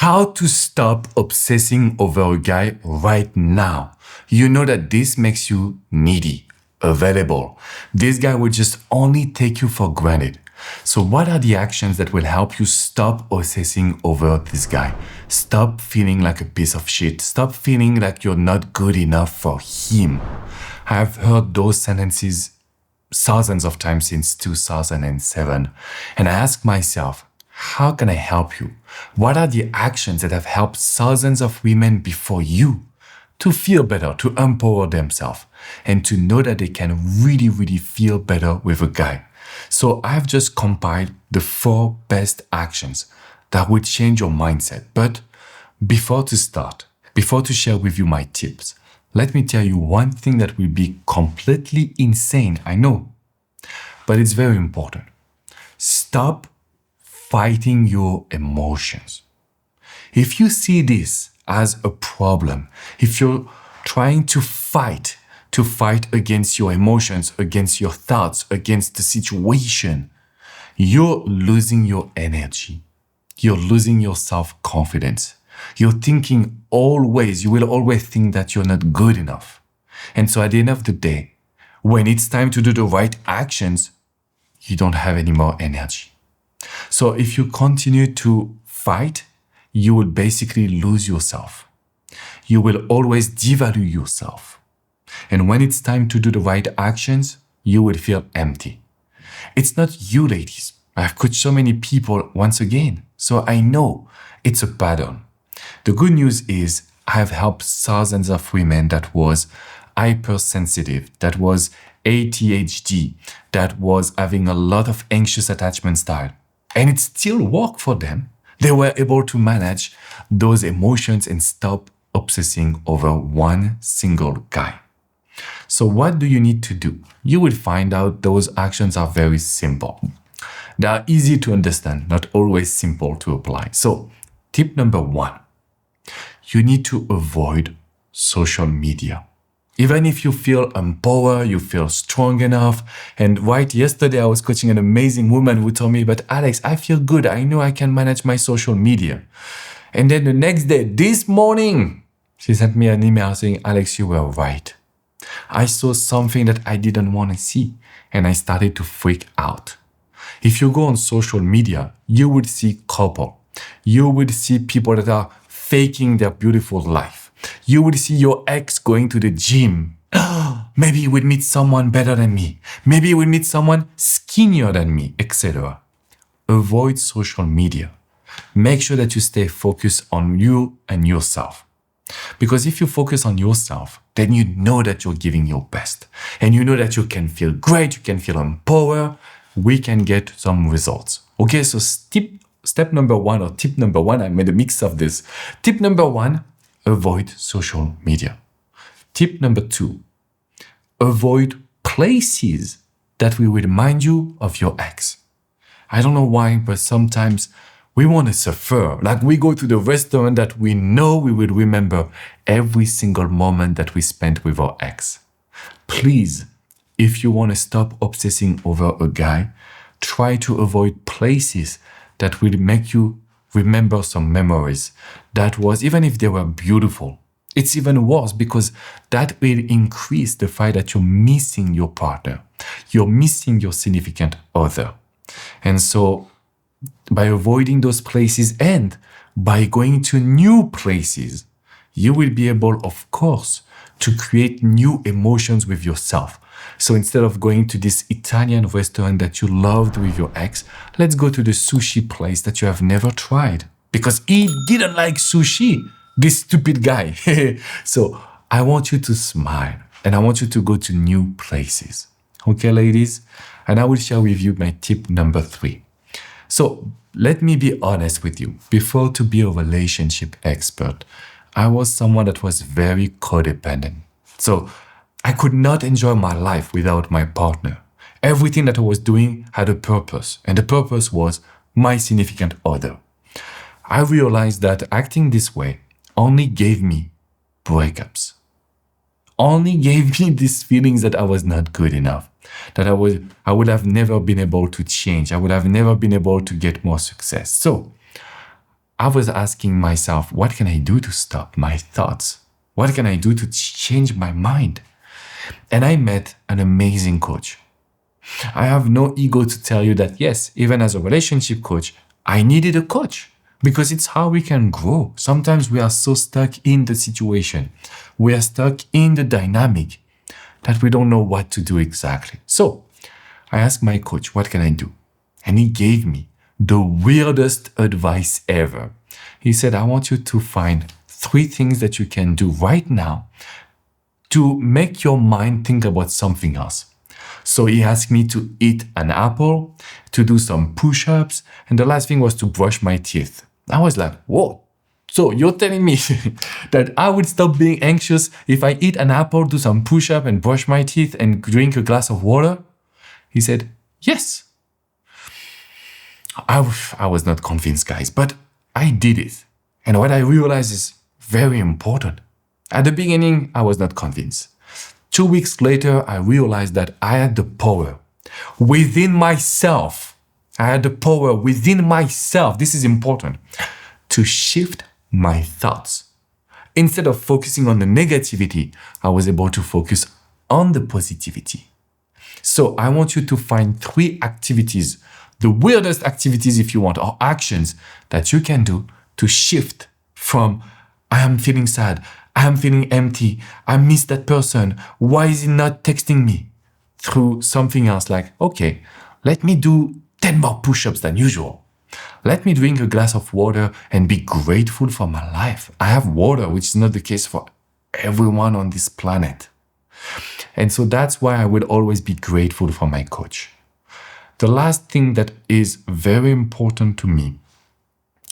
How to stop obsessing over a guy right now. You know that this makes you needy, available. This guy will just only take you for granted. So what are the actions that will help you stop obsessing over this guy? Stop feeling like a piece of shit. Stop feeling like you're not good enough for him. I've heard those sentences thousands of times since 2007. And I ask myself, how can I help you? What are the actions that have helped thousands of women before you to feel better, to empower themselves, and to know that they can really, really feel better with a guy? So I've just compiled the 4 best actions that will change your mindset. But before to share with you my tips, let me tell you one thing that will be completely insane, I know, but it's very important. Stop fighting your emotions. If you see this as a problem, if you're trying to fight against your emotions, against your thoughts, against the situation, you're losing your energy. You're losing your self-confidence. You will always think that you're not good enough. And so at the end of the day, when it's time to do the right actions, you don't have any more energy. So if you continue to fight, you will basically lose yourself. You will always devalue yourself. And when it's time to do the right actions, you will feel empty. It's not you, ladies. I've coached so many people once again, so I know it's a pattern. The good news is I've helped thousands of women that was hypersensitive, that was ADHD, that was having a lot of anxious attachment style. And it still worked for them. They were able to manage those emotions and stop obsessing over one single guy. So what do you need to do? You will find out those actions are very simple. They are easy to understand, not always simple to apply. So tip number 1, you need to avoid social media. Even if you feel empowered, you feel strong enough. And right yesterday, I was coaching an amazing woman who told me, but Alex, I feel good. I know I can manage my social media. And then the next day, this morning, she sent me an email saying, Alex, you were right. I saw something that I didn't want to see, and I started to freak out. If you go on social media, you would see couple. You would see people that are faking their beautiful life. You would see your ex going to the gym. Maybe you would meet someone better than me. Maybe you would meet someone skinnier than me, etc. Avoid social media. Make sure that you stay focused on you and yourself. Because if you focus on yourself, then you know that you're giving your best. And you know that you can feel great, you can feel empowered. We can get some results. Okay, so step number 1 or tip number 1, I made a mix of this. Tip number 1, avoid social media. Tip number 2, avoid places that will remind you of your ex. I don't know why, but sometimes we want to suffer. Like we go to the restaurant that we know we will remember every single moment that we spent with our ex. Please, if you want to stop obsessing over a guy, try to avoid places that will make you remember some memories that was, even if they were beautiful. It's even worse because that will increase the fact that you're missing your partner. You're missing your significant other. And so by avoiding those places and by going to new places, you will be able, of course, to create new emotions with yourself. So instead of going to this Italian restaurant that you loved with your ex, let's go to the sushi place that you have never tried because he didn't like sushi, this stupid guy. So I want you to smile and I want you to go to new places. Okay, ladies? And I will share with you my tip number 3. So let me be honest with you. Before to be a relationship expert, I was someone that was very codependent. So I could not enjoy my life without my partner. Everything that I was doing had a purpose, and the purpose was my significant other. I realized that acting this way only gave me breakups, only gave me these feelings that I was not good enough, that I would have never been able to change. I would have never been able to get more success. So I was asking myself, what can I do to stop my thoughts? What can I do to change my mind? And I met an amazing coach. I have no ego to tell you that, yes, even as a relationship coach, I needed a coach because it's how we can grow. Sometimes we are so stuck in the situation. We are stuck in the dynamic that we don't know what to do exactly. So I asked my coach, what can I do? And he gave me the weirdest advice ever. He said, I want you to find 3 things that you can do right now to make your mind think about something else. So he asked me to eat an apple, to do some push-ups, and the last thing was to brush my teeth. I was like, whoa. So you're telling me that I would stop being anxious if I eat an apple, do some push-up, and brush my teeth and drink a glass of water? He said, yes. I was not convinced, guys, but I did it. And what I realized is very important. At the beginning, I was not convinced. 2 weeks later, I realized that I had the power within myself. I had the power within myself. This is important. To shift my thoughts. Instead of focusing on the negativity, I was able to focus on the positivity. So I want you to find 3 activities, the weirdest activities if you want, or actions that you can do to shift from I am feeling sad, I am feeling empty, I miss that person, why is he not texting me? Through something else like, okay, let me do 10 more push-ups than usual. Let me drink a glass of water and be grateful for my life. I have water, which is not the case for everyone on this planet. And so that's why I will always be grateful for my coach. The last thing that is very important to me,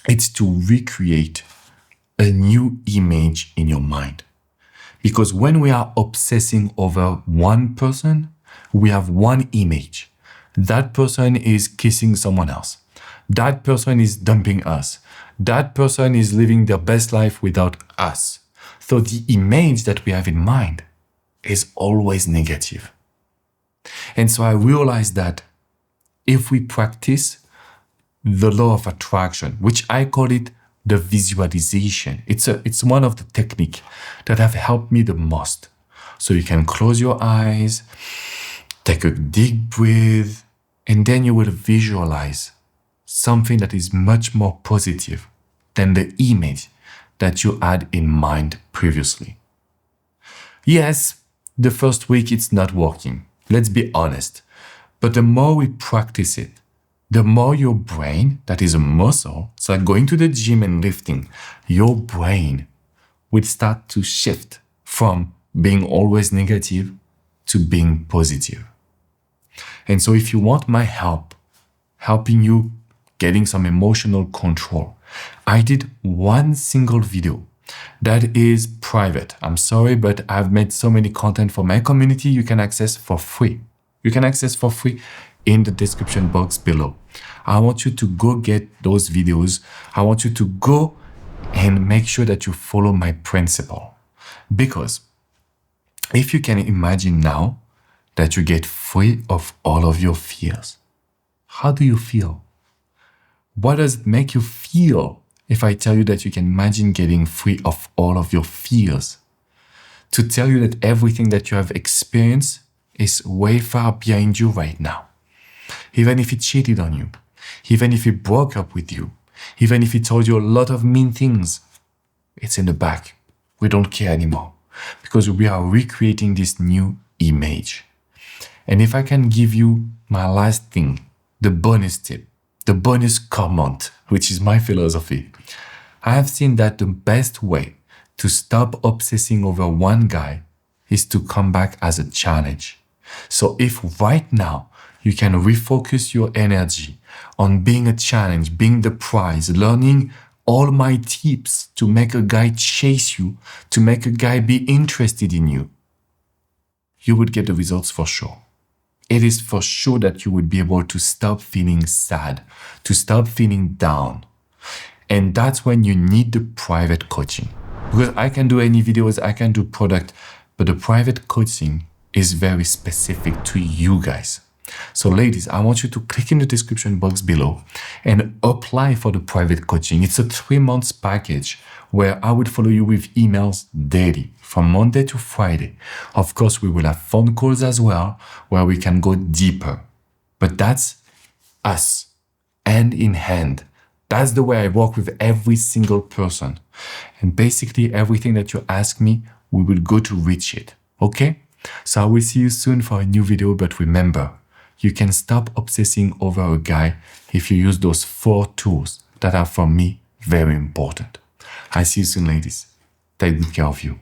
it's to recreate a new image in your mind. Because when we are obsessing over one person, we have one image. That person is kissing someone else. That person is dumping us. That person is living their best life without us. So the image that we have in mind is always negative. And so I realized that if we practice the law of attraction, which I call it the visualization, it's one of the techniques that have helped me the most. So you can close your eyes, take a deep breath, and then you will visualize something that is much more positive than the image that you had in mind previously. Yes, the first week it's not working. Let's be honest. But the more we practice it, the more your brain, that is a muscle, it's like going to the gym and lifting, your brain will start to shift from being always negative to being positive. And so if you want my help, helping you getting some emotional control, I did one single video that is private. I'm sorry, but I've made so many content for my community you can access for free. You can access for free in the description box below. I want you to go get those videos. I want you to go and make sure that you follow my principle. Because if you can imagine now that you get free of all of your fears, how do you feel? What does it make you feel if I tell you that you can imagine getting free of all of your fears? To tell you that everything that you have experienced is way far behind you right now. Even if he cheated on you, even if he broke up with you, even if he told you a lot of mean things, it's in the back. We don't care anymore because we are recreating this new image. And if I can give you my last thing, the bonus tip, the bonus comment, which is my philosophy, I have seen that the best way to stop obsessing over one guy is to come back as a challenge. So if right now you can refocus your energy on being a challenge, being the prize, learning all my tips to make a guy chase you, to make a guy be interested in you, you would get the results for sure. It is for sure that you would be able to stop feeling sad, to stop feeling down. And that's when you need the private coaching. Because I can do any videos, I can do product, but the private coaching is very specific to you guys. So ladies, I want you to click in the description box below and apply for the private coaching. It's a 3-month package where I will follow you with emails daily from Monday to Friday. Of course, we will have phone calls as well where we can go deeper. But that's us, hand in hand. That's the way I work with every single person. And basically everything that you ask me, we will go to reach it. Okay? So I will see you soon for a new video, but remember, you can stop obsessing over a guy if you use those 4 tools that are, for me, very important. I see you soon, ladies. Take good care of you.